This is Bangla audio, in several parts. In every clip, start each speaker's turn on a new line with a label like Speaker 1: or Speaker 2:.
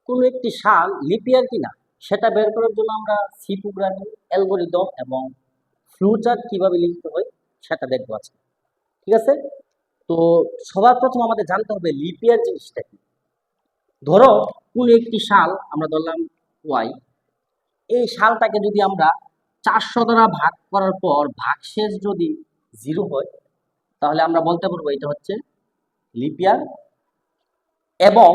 Speaker 1: কোনো একটি সাল লিপ ইয়ার কিনা সেটা বের করার জন্য আমরা সি প্রোগ্রামিং অ্যালগরিদম এবং ফ্লোচার্ট কিভাবে লিখতে হয় সেটা দেখবো আজকে। ঠিক আছে? তো সবার প্রথম আমাদের জানতে হবে লিপ ইয়ার জিনিসটা কি। ধরো কোন একটি সাল আমরা ধরলাম ওয়াই, এই সালটাকে যদি আমরা 400 দ্বারা ভাগ করার পর ভাগশেষ যদি 0 হয় তাহলে আমরা বলতে পারবো এটা হচ্ছে লিপ ইয়ার। এবং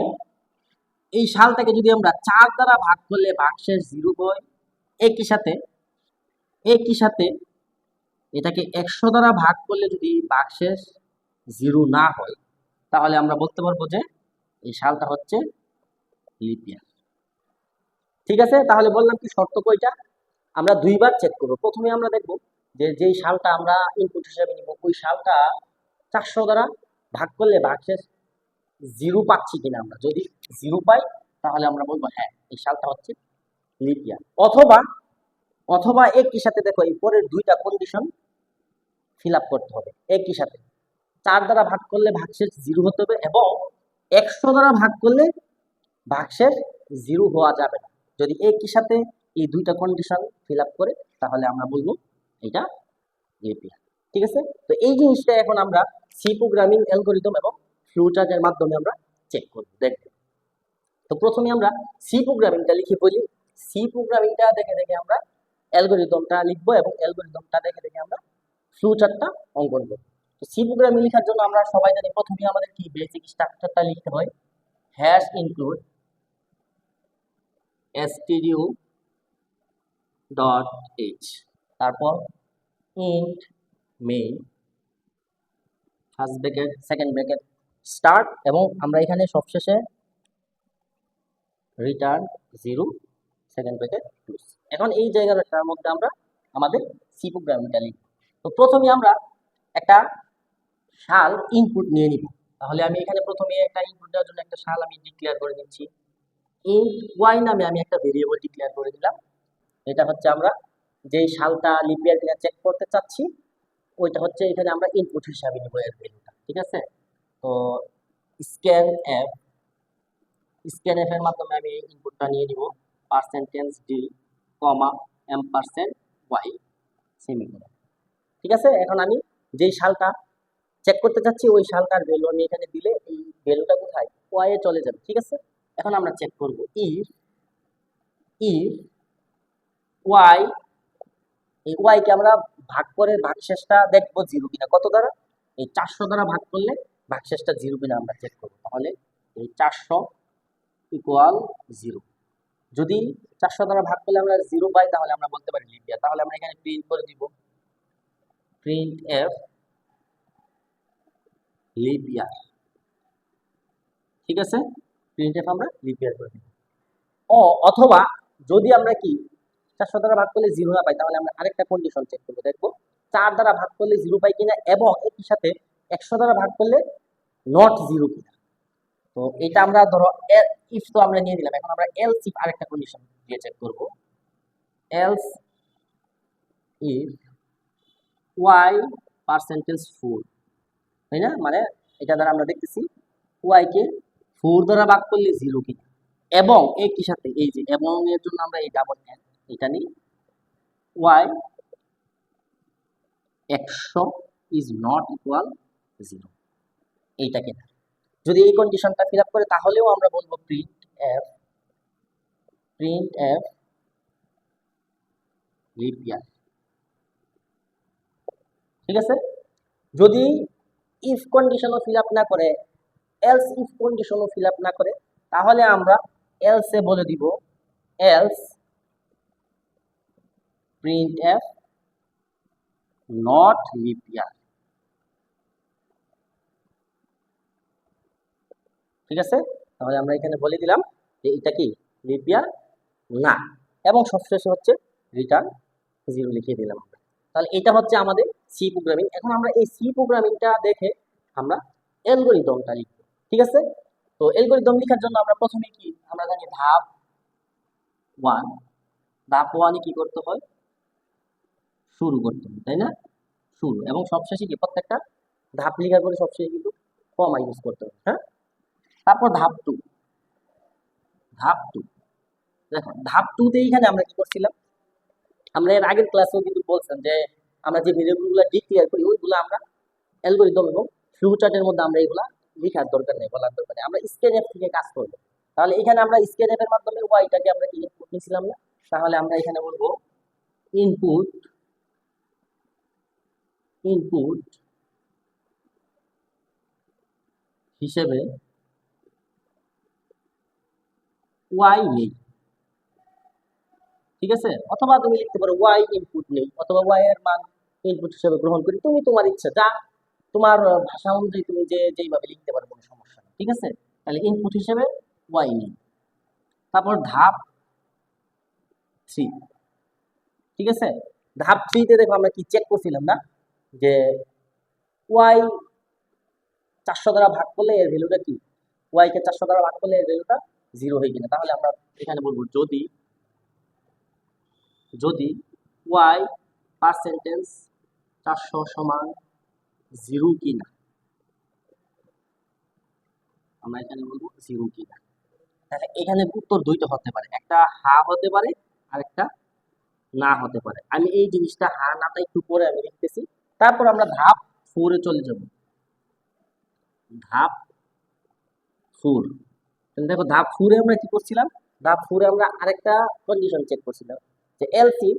Speaker 1: এই সালটাকে যদি আমরা 4 দ্বারা ভাগ করলে ভাগশেষ 0 হয়, একই সাথে এটাকে 100 দ্বারা ভাগ করলে যদি ভাগশেষ 0 না হয় তাহলে আমরা বলতে পারবো যে এই সালটা হচ্ছে লিপ ইয়ার। ঠিক আছে? তাহলে বললাম কি শর্ত কয়টা? আমরা দুইবার চেক করব। প্রথমে আমরা দেখব যে যেই সালটা আমরা ইনপুট হিসেবে নিব ওই সালটা 400 দ্বারা ভাগ করলে ভাগশেষ 0 পাচ্ছি কিনা। আমরা যদি 0 পাই তাহলে আমরা বলবো হ্যাঁ এই সালটা হচ্ছে লিপ ইয়ার। অথবা একই সাথে দেখো এই পরের দুইটা কন্ডিশন ফিল আপ করতে হবে একই সাথে। 4 দ্বারা ভাগ করলে ভাগশেষ 0 হতে হবে এবং 100 দ্বারা ভাগ করলে ভাগশেষ 0 হওয়া যাবে না। যদি একই সাথে এই দুইটা কন্ডিশন ফিল আপ করে তাহলে আমরা বলবো এটা লিপ ইয়ার। ঠিক আছে? তো এই জিনিসটা এখন আমরা সি প্রোগ্রামিং অ্যালগরিদম এবং ফ্লোচার্টের মাধ্যমে আমরা চেক করব, দেখব। তো প্রথমে আমরা সি প্রোগ্রামিংটা লিখে বলি। সি প্রোগ্রামিংটা দেখে দেখে আমরা অ্যালগরিদমটা লিখবো এবং অ্যালগরিদমটা দেখে দেখে আমরা ফ্লোচার্টটা অঙ্কন করব। তো সি প্রোগ্রামিং লেখার জন্য আমরা সবাই জানি প্রথমে আমাদের কি বেসিক স্ট্রাকচারটা লিখতে হয়। Hash include stdio dot H, তারপর int main first bracket second bracket start, এবং আমরা এখানে সবশেষে রিটার্ন 0 সেকেন্ড ব্র্যাকেট ক্লোজ। এখন এই জায়গাটার মধ্যে আমরা আমাদের সি প্রোগ্রামিংটা লিখব। তো প্রথমে আমরা একটা সাল ইনপুট নিয়ে নিব। তাহলে আমি এখানে প্রথমে একটা ইনপুট দেওয়ার জন্য একটা সাল আমি ডিক্লেয়ার করে দিচ্ছি। ইন্ট ওয়াই নামে আমি একটা ভেরিয়েবল ডিক্লেয়ার করে দিলাম। এটা হচ্ছে আমরা যেই সালটা লিপ ইয়ার কিনা চেক করতে চাচ্ছি ওইটা হচ্ছে এখানে আমরা ইনপুট হিসাবে নিব এর ভ্যালুটা। ঠিক আছে? তো স্ক্যানএফ এর মাধ্যমে আমি এই ইনপুটটা নিয়ে নিব %d, %y সেমিকোলন। ঠিক আছে? এখন আমি যেই সালটা চেক করতে চাচ্ছি ওই সালটার ভ্যালু আমি এখানে দিলে এই ভ্যালুটা কোথায় ওয়াই এ চলে যাবে। ঠিক আছে? এখন আমরা চেক করব ইফ ওয়াই, এই ওয়াই কে আমরা ভাগ করে ভাগশেষটা দেখবো 0 কিনা। কত দ্বারা? এই 400 দ্বারা ভাগ করলে ভাগশেষটা 0 কিনা আমরা চেক করব। তাহলে এই 400 ইকুয়াল 0। যদি 400 দ্বারা ভাগ করলে আমরা 0 পাই তাহলে আমরা বলতে পারি লিপ ইয়ার। তাহলে আমরা এখানে প্রিন্ট করে দিব প্রিন্ট এফ লিপ ইয়ার। ঠিক আছে? প্রিন্ট এফ আমরা লিপ ইয়ার করে দিব। অথবা যদি আমরা কি 400 দ্বারা ভাগ করলে 0 না পাই তাহলে আমরা আরেকটা কন্ডিশন চেক করব, দেখবো 4 দ্বারা ভাগ করলে 0 পাই কিনা এবং একই সাথে 100 দ্বারা ভাগ করলে নট 0 কিনা। তো এটা আমরা ধরো ইফ তো আমরা নিয়ে দিলাম, এখন আমরা এলস ইফ আরেকটা কন্ডিশন দিয়ে চেক করব। এলস ইফ ওয়াই %4, তাই না? মানে এটা দ্বারা আমরা দেখতেছি ওয়াই কে 4 দ্বারা ভাগ করলে 0 কিনা এবং একই সাথে এই যে এবং এর জন্য আমরা এই ডাবল এন এটা নিই ওয়াই 100 ইজ নট ইকুয়াল 0, এইটাকে না। যদি এই কন্ডিশনটা ফিল আপ করে তাহলেও আমরা বলবো প্রিন্ট এফ লিপ ইয়ার। ঠিক আছে? যদি ইফ কন্ডিশনও ফিল আপ না করে, এলস ইফ কন্ডিশনও ফিল আপ না করে তাহলে আমরা এলস এ বলে দিব else print F not lip ইয়ার। ঠিক আছে? তাহলে আমরা এখানে বলে দিলাম যে এটা কি লিপ ইয়ার না, এবং সবশেষে হচ্ছে রিটার্ন 0 লিখে দিলাম আমরা। তাহলে এটা হচ্ছে আমাদের সি প্রোগ্রামিং। এখন আমরা এই সি প্রোগ্রামিংটা দেখে আমরা অ্যালগরিদমটা লিখব। ঠিক আছে? তো অ্যালগরিদম লেখার জন্য আমরা প্রথমে কি আমরা জানি ধাপ 1 এ কি করতে হয়? শুরু করতে হবে, তাই না? শুরু, এবং সবশেষে কি প্রত্যেকটা ধাপ লেখার পরে সবশেষে কিন্তু কমা ইউজ করতে হবে। হ্যাঁ? তারপর ধাপ ধাপ 2। দেখো ধাপ 2 তে এখানে আমরা কি করছিলাম, আমরা এর আগের ক্লাসেও কিন্তু বলছেন যে আমরা যে ভেরিয়েবলগুলো ডিক্লেয়ার করি ওইগুলো আমরা অ্যালগরিদম এবং ফ্লো চার্টের মধ্যে আমরা এগুলা লেখার দরকার নেই, বলার দরকার নেই, আমরা স্ক্যানএফ থেকে কাজ করব। তাহলে এখানে আমরা স্ক্যানএফ এর মাধ্যমে ওয়াইটাকে আমরা কি ইনপুট নিছিলাম না, তাহলে আমরা এখানে বলবো ইনপুট ইনপুট হিসেবে ওয়াই নেই, ঠিক আছে, অথবা তুমি লিখতে পারো ওয়াই ইনপুট নেই, অথবা ওয়াই এর মান ইনপুট হিসেবে গ্রহণ করি, তুমি তোমার ইচ্ছা যা তোমার ভাষা অনুযায়ী তুমি যেইভাবে লিখতে পারো, কোনো সমস্যা নেই, ঠিক আছে। তাহলে ইনপুট হিসেবে ওয়াই নেই। তারপর ধাপ 3, ঠিক আছে। ধাপ 3 তে দেখো আমরা কি চেক করছিলাম না, যে ওয়াই 400 দ্বারা ভাগ করলে এর ভ্যালুটা কি, ওয়াই কে 400 দ্বারা ভাগ করলে এর ভ্যালুটা 0 হয় কিনা। তাহলে আমরা এখানে বলবো যদি যদি ওয়াই পার্সেন্টেজ 400 সমান 0 কিনা, আমরা এখানে বলবো 0 কিনা। তাহলে এখানে উত্তর দুইটা হতে পারে, একটা হা হতে পারে আর একটা না হতে পারে। আমি এই জিনিসটা হা নাটা একটু পরে আমি লিখতেছি। তারপর আমরা ধাপ 4 এ চলে যাব। ধাপ 4, দেখো ধাপ 4 এ আমরা কি করছিলাম, ধাপ 4 এ আমরা আরেকটা কন্ডিশন চেক করছিলাম, যে এলসি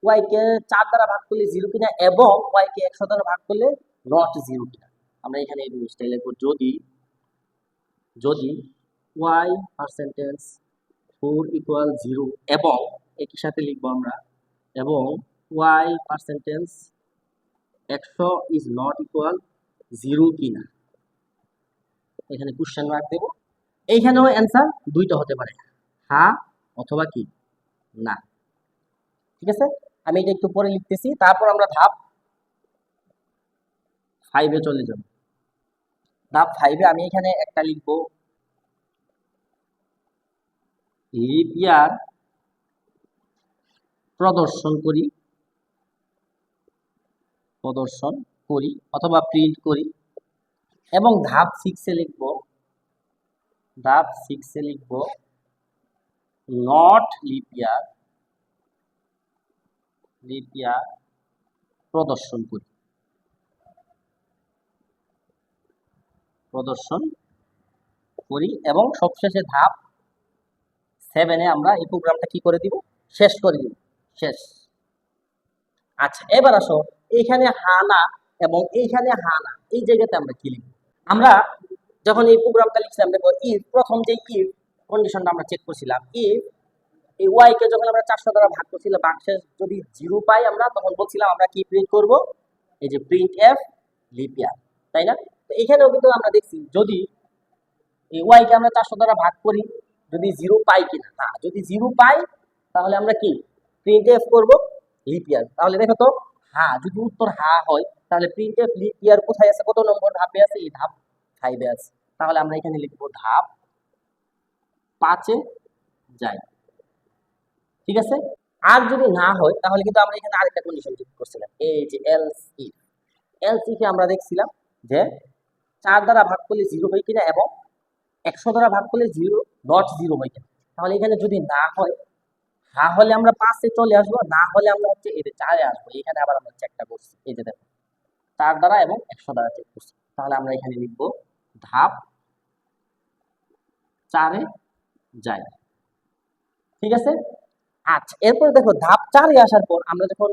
Speaker 1: ওয়াই কে 4 দ্বারা ভাগ করলে 0 কিনা এবং ওয়াই কে 100 দ্বারা ভাগ করলে নট 0 কিনা। আমরা এখানে এই জিনিসটা লিখবো, যদি যদি ওয়াই পার্সেন্টেজ 4 ইকুয়াল 0 এবং একই সাথে লিখবো আমরা এবং Y percentage 100 is not equal 0 কিনা। এখানে কোশ্চেন মার্ক দেবো। এইখানেও অ্যান্সার দুইটা হতে পারে, হ্যাঁ অথবা কি না, ঠিক আছে। আমি এটা একটু পরে লিখতেছি। তারপর আমরা ধাপ 5 এ চলে যাব। ধাপ 5 এ আমি এখানে একটা লিখবো, লিপ ইয়ার প্রদর্শন করি অথবা প্রিন্ট করি, এবং ধাপ 6 এ লিখব নট লিপ ইয়ার প্রদর্শন করি এবং সবশেষে ধাপ 7 এ আমরা এই প্রোগ্রামটা কি করে দিব, শেষ করে দিব, শেষ। আচ্ছা এবার আসো, এইখানে হানা এবং এইখানে হানা, এই জায়গাতে আমরা কি লিখব। আমরা যখন এই প্রোগ্রামটা লিখছিলাম, দেখো ইফ, প্রথম যে ইফ কন্ডিশনটা আমরা চেক করছিলাম, ইফ এই ওয়াই কে যখন আমরা 400 দ্বারা ভাগ করছিলাম, ভাগশেষ যদি 0 পাই আমরা, তখন বলছিলাম আমরা কি প্রিন্ট করব, এই যে প্রিন্ট এফ লিপ ইয়ার, তাই না। তো এখানেও কিন্তু আমরা দেখছি যদি এই ওয়াই কে আমরা 400 দ্বারা ভাগ করি, যদি 0 পাই কিনা, হ্যাঁ যদি 0 পাই তাহলে আমরা কি প্রিন্ট এফ করব লিপ ইয়ার। তাহলে দেখো তো, হ্যাঁ যদি উত্তর হ্যাঁ হয় তাহলে প্রিন্ট এফ লিপ ইয়ার কোথায় আছে, কত নম্বর ধাপে আছে, এই ধাপ 5 এ আছে। তাহলে আমরা এখানে লিখব ধাপ 5 এ যাই, ঠিক আছে। আর যদি না হয় তাহলে কিন্তু আমরা এখানে আরেকটা কন্ডিশন যোগ করছিলাম, এই যে এলস ইফ এ আমরা দেখছিলাম যে 4 দ্বারা ভাগ করলে 0 হয় কিনা এবং 100 দ্বারা ভাগ করলে 0 নট 0 হয় কিনা। তাহলে এখানে যদি না হয়, হ্যাঁ হলে আমরা 5 এ চলে আসবো, না হলে আমরা হচ্ছে এই যে 4 এ আসবো। এখানে আবার আমরা চেকটা করছি, এই যে দেখো 4 দ্বারা এবং 100 দ্বারা চেক করছি। তাহলে আমরা এখানে লিখব ধাপ 4 এ যাই, ঠিক আছে। আচ্ছা এরপর দেখো ধাপ 4 এ আসার পর আমরা যখন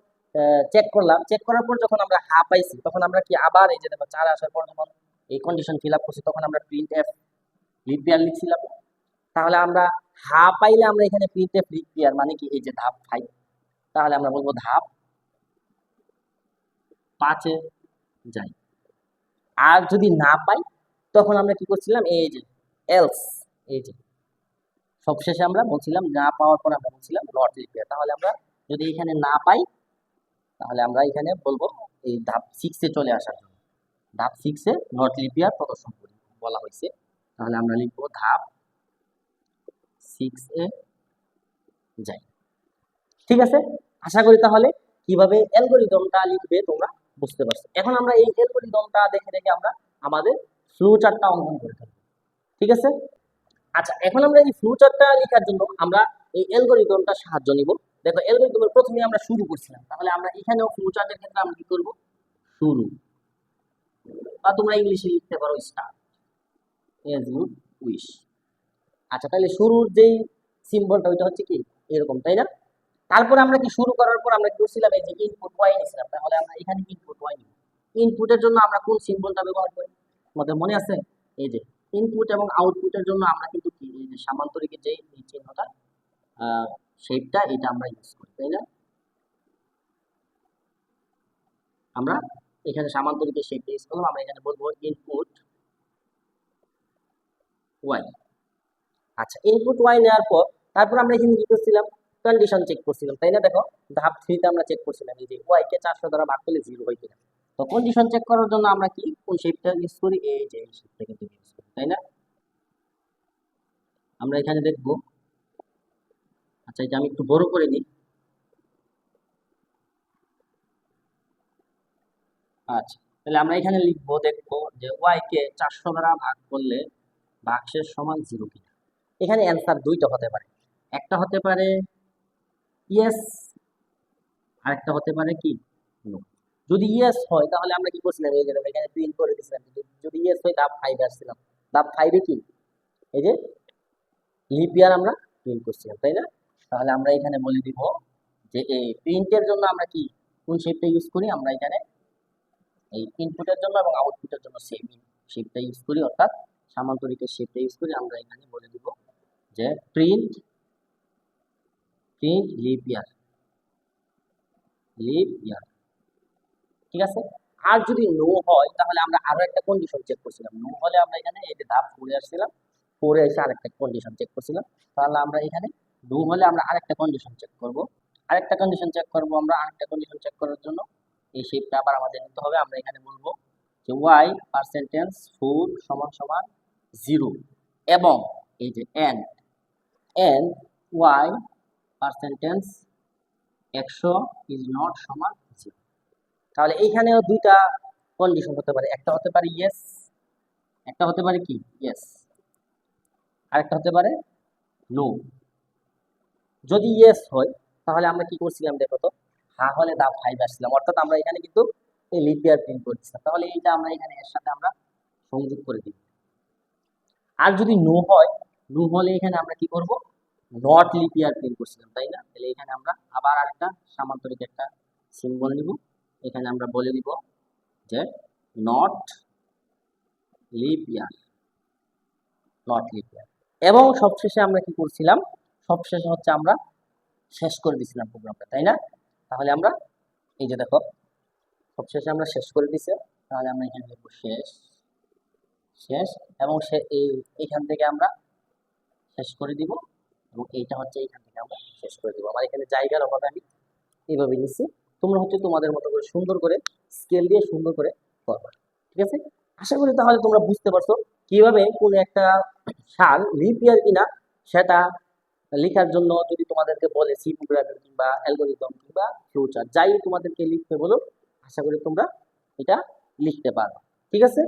Speaker 1: চেক করলাম, চেক করার পর যখন আমরা হ্যাঁ পাইছি, তখন আমরা কি আবার এই যে দেখো 4 এ আসার পর যখন এই কন্ডিশন ফিল আপ করছি, তখন আমরা প্রিন্ট এফ লিপ ইয়ার লিখছিলাম। তাহলে আমরা হ্যাঁ পাইলে আমরা এখানে প্রিন্ট এফ লিপ ইয়ার মানে কি, এই যে ধাপ 5। তাহলে আমরা বলবো ধাপ 5 এ যাই। আর যদি না পাই তখন আমরা কি করছিলাম, এই যে এলস, এই যে সবশেষে আমরা বলছিলাম, না পাওয়ার পর আমরা বলছিলাম নট লিপ ইয়ার। তাহলে আমরা যদি এখানে না পাই তাহলে আমরা এখানে বলবো এই ধাপ 6 এ চলে আসার জন্য, ধাপ 6 এ নট লিপ ইয়ার প্রদর্শন করি বলা হয়েছে। তাহলে আমরা লিখবো ধাপ 6 এ যাই, ঠিক আছে। আশা করি তাহলে কিভাবে অ্যালগরিদমটা লিখবে তোমরা বুঝতে পারছো। এখন আমরা এই অ্যালগরিদমটা দেখে দেখে আমরা আমাদের ফ্লো চার্টটা অঙ্কন করে থাকবো, ঠিক আছে। আচ্ছা, এখন আমরা এই ফ্লোচার্টটা লেখার জন্য আমরা এই অ্যালগরিদমটা সাহায্য নিব। দেখো অ্যালগরিদমের প্রথমে আমরা শুরু করছিলাম, তাহলে আমরা এখানেও ফ্লোচার্টের ক্ষেত্রে আমরা কি করব, শুরু, বা তোমরা ইংলিশে লিখতে পারো স্টার্ট, এজ ইউ উইশ। আচ্ছা, তাহলে শুরুর যেই সিম্বলটা ওইটা হচ্ছে কি এরকম, তাই না? তারপরে আমরা কি শুরু করার পর আমরা কি করছিলাম, এই যে ইনপুট ওয়াই নিছিলাম, তাহলে আমরা এখানে ইনপুট ওয়াই নিব। ইনপুটের জন্য আমরা কোন সিম্বলটা ব্যবহার করি আমাদের মনে আছে? এই যে ইনপুট এবং আউটপুটের জন্য আমরা কিন্তু কি এই যে সামান্তরিকের যে এই চিহ্নটা, শেপটা, এটা আমরা ইউজ করি, তাই না? আমরা এখানে সামান্তরিকের শেপটা ইউজ করলাম, আমরা এখানে বলবো ইনপুট ওয়াই। আচ্ছা, ইনপুট ওয়াই নেওয়ার পর তারপর আমরা এখানে কি করছিলাম, কন্ডিশন চেক করছিলাম, তাই না? দেখো ধাপ 3 তে আমরা চেক করছিলাম এই যে ওয়াই কে 400 দ্বারা ভাগ করলে 0 হয় কিনা। তো কন্ডিশন চেক করার জন্য আমরা কি কোন শেপটা ইউজ করি, এই যে এই শেপটা কিন্তু ইউজ করি, তাই না? আমরা এখানে দেখব। আচ্ছা, এটা আমি একটু বড় করে নিই। আচ্ছা, তাহলে আমরা এখানে লিখবো, দেখবো যে ওয়াই কে 400 দ্বারা ভাগ করলে ভাগশেষ সমান 0 কিনা। এখানে অ্যান্সার দুইটা হতে পারে, একটা হতে পারে ইয়েস, আরেকটা হতে পারে কি নো। যদি ইয়েস হয় তাহলে আমরা কি করছিলাম, এই যে দেখো এখানে প্রিন্ট করে দিয়েছিলাম, যদি ইয়েস হয় ধাপ 5 আসছিলাম, ধাপ 5 এ কি এই যে লিপ ইয়ার আমরা প্রিন্ট করছিলাম, তাই না? তাহলে আমরা এখানে বলে দিব যে এই প্রিন্টের জন্য আমরা কি কোন শেপটা ইউজ করি, আমরা এখানে এই ইনপুটের জন্য এবং আউটপুটের জন্য সেম শেপটা ইউজ করি, অর্থাৎ সামান্তরিকের শেপটা ইউজ করি। আমরা এখানে বলে দিব যে প্রিন্ট প্রিন্ট লিপ ইয়ার, লিপ ইয়ার, ঠিক আছে? আর যদি নো হয় তাহলে আমরা আরো একটা কন্ডিশন চেক করছিলাম, নো হলে আমরা এখানে এই যে ধাপ 4 আসছিলাম, 4 এসে আরেকটা কন্ডিশন চেক করছিলাম, তাহলে আমরা এখানে নো হলে আমরা আরেকটা কন্ডিশন চেক করব, আরেকটা কন্ডিশন চেক করব। আমরা আরেকটা কন্ডিশন চেক করার জন্য এই শেপটা আবার আমাদের নিতে হবে। আমরা এখানে বলবো যে ওয়াই পার্সেন্টেজ 4 সমান সমান 0 এবং এই যে N N Y percentage 100 is not সমান 0। তাহলে এইখানেও দুইটা কন্ডিশন হতে পারে, একটা হতে পারে ইয়েস, একটা হতে পারে কি ইয়েস, আরেকটা হতে পারে নো। যদি ইয়েস হয় তাহলে আমরা কি করছিলাম দেখো তো, হা হলে ধাপ 5 আসছিলাম, অর্থাৎ আমরা এখানে কিন্তু এই লিপ ইয়ার প্রিন্ট করছিলাম, তাহলে এইটা আমরা এখানে এর সাথে আমরা সংযোগ করে দিব। আর যদি নো হয়, নো হলে এখানে আমরা কি করব, নট লিপ ইয়ার প্রিন্ট করছিলাম, তাই না? তাহলে এখানে আমরা আবার একটা সামান্তরিক একটা সিম্বল নিব, এখানে আমরা বলে দিব যে not lip year, not lip ইয়ার। এবং সবশেষে আমরা কি করছিলাম, সবশেষে হচ্ছে আমরা শেষ করে দিছিলাম প্রোগ্রামটা, তাই না? তাহলে আমরা এই যে দেখো সবশেষে আমরা শেষ করে দিছি, তাহলে আমরা এখানে লিখব শেষ, শেষ, এবং এইখান থেকে আমরা শেষ করে দিব, এবং এইটা হচ্ছে এইখান থেকে আমরা শেষ করে দিব। আমার এখানে জায়গার অভাবে আমি এইভাবে নিচ্ছি, তোমরা হচ্ছে তোমাদের মতো করে সুন্দর করে স্কেল দিয়ে সুন্দর করে করবা, ঠিক আছে? আশা করি তাহলে তোমরা বুঝতে পারছো কিভাবে কোন একটা সাল লিপ ইয়ার কিনা সেটা লেখার জন্য যদি তোমাদেরকে বলে সি প্রোগ্রামিং কিংবা অ্যালগরিদম কিংবা ফ্লোচার্ট যাই তোমাদেরকে লিখতে বলো, আশা করি তোমরা এটা লিখতে পারো, ঠিক আছে?